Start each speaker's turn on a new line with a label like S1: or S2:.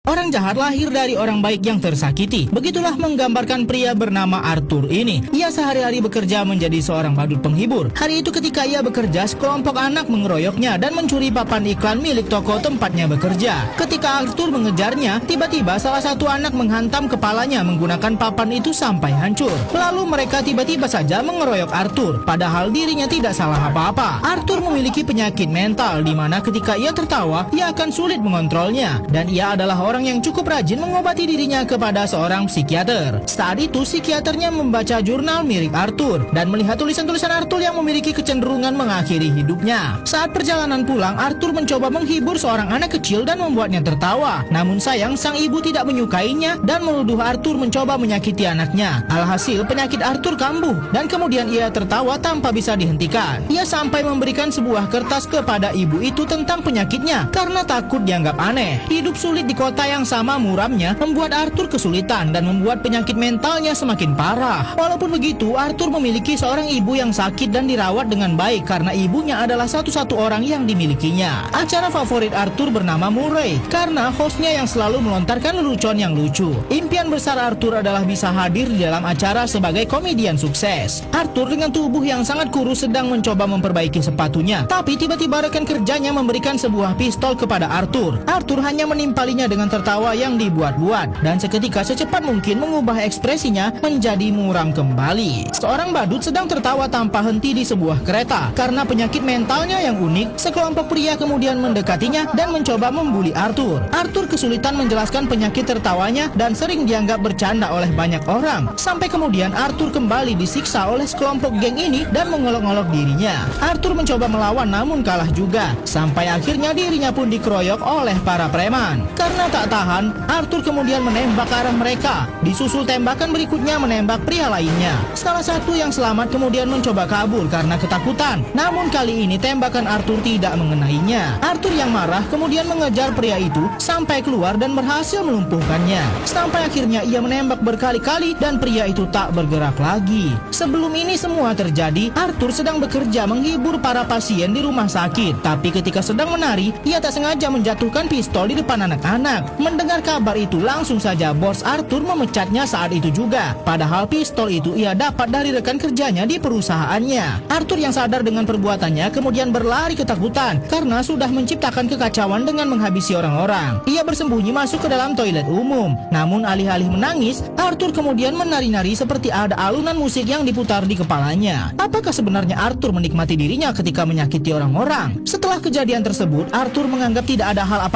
S1: Orang jahat lahir dari orang baik yang tersakiti. Begitulah menggambarkan pria bernama Arthur ini. Ia sehari-hari bekerja menjadi seorang badut penghibur. Hari itu ketika ia bekerja, sekelompok anak mengeroyoknya dan mencuri papan iklan milik toko tempatnya bekerja. Ketika Arthur mengejarnya, tiba-tiba salah satu anak menghantam kepalanya menggunakan papan itu sampai hancur. Lalu mereka tiba-tiba saja mengeroyok Arthur, padahal dirinya tidak salah apa-apa. Arthur memiliki penyakit mental, di mana ketika ia tertawa, ia akan sulit mengontrolnya. Dan ia adalah orang yang cukup rajin mengobati dirinya kepada seorang psikiater. Saat itu psikiaternya membaca jurnal mirip Arthur dan melihat tulisan-tulisan Arthur yang memiliki kecenderungan mengakhiri hidupnya. Saat perjalanan pulang, Arthur mencoba menghibur seorang anak kecil dan membuatnya tertawa. Namun sayang, sang ibu tidak menyukainya dan menuduh Arthur mencoba menyakiti anaknya. Alhasil penyakit Arthur kambuh dan kemudian ia tertawa tanpa bisa dihentikan. Ia sampai memberikan sebuah kertas kepada ibu itu tentang penyakitnya karena takut dianggap aneh. Hidup sulit di kota yang sama muramnya membuat Arthur kesulitan dan membuat penyakit mentalnya semakin parah. Walaupun begitu, Arthur memiliki seorang ibu yang sakit dan dirawat dengan baik karena ibunya adalah satu-satu orang yang dimilikinya. Acara favorit Arthur bernama Murray karena hostnya yang selalu melontarkan lelucon yang lucu. Impian besar Arthur adalah bisa hadir di dalam acara sebagai komedian sukses. Arthur dengan tubuh yang sangat kurus sedang mencoba memperbaiki sepatunya, tapi tiba-tiba rekan kerjanya memberikan sebuah pistol kepada Arthur. Arthur hanya menimpalinya dengan tertawa yang dibuat-buat dan seketika secepat mungkin mengubah ekspresinya menjadi muram kembali. Seorang badut sedang tertawa tanpa henti di sebuah kereta karena penyakit mentalnya yang unik. Sekelompok pria kemudian mendekatinya dan mencoba membuli Arthur. Arthur kesulitan menjelaskan penyakit tertawanya dan sering dianggap bercanda oleh banyak orang. Sampai kemudian Arthur kembali disiksa oleh sekelompok geng ini dan mengolok-olok dirinya. Arthur mencoba melawan namun kalah juga. Sampai akhirnya dirinya pun dikeroyok oleh para preman. Karena tak tahan, Arthur kemudian menembak ke arah mereka. Disusul tembakan berikutnya menembak pria lainnya. Salah satu yang selamat kemudian mencoba kabur karena ketakutan. Namun kali ini tembakan Arthur tidak mengenainya. Arthur yang marah kemudian mengejar pria itu sampai keluar dan berhasil melumpuhkannya. Sampai akhirnya ia menembak berkali-kali dan pria itu tak bergerak lagi. Sebelum ini semua terjadi, Arthur sedang bekerja menghibur para pasien di rumah sakit. Tapi ketika sedang menari, ia tak sengaja menjatuhkan pistol di depan anak-anak. Mendengar kabar itu, langsung saja bos Arthur memecatnya saat itu juga. Padahal pistol itu ia dapat dari rekan kerjanya di perusahaannya. Arthur yang sadar dengan perbuatannya kemudian berlari ketakutan karena sudah menciptakan kekacauan dengan menghabisi orang-orang. Ia bersembunyi masuk ke dalam toilet umum. Namun alih-alih menangis, Arthur kemudian menari-nari seperti ada alunan musik yang diputar di kepalanya. Apakah sebenarnya Arthur menikmati dirinya ketika menyakiti orang-orang? Setelah kejadian tersebut, Arthur menganggap tidak ada hal apapun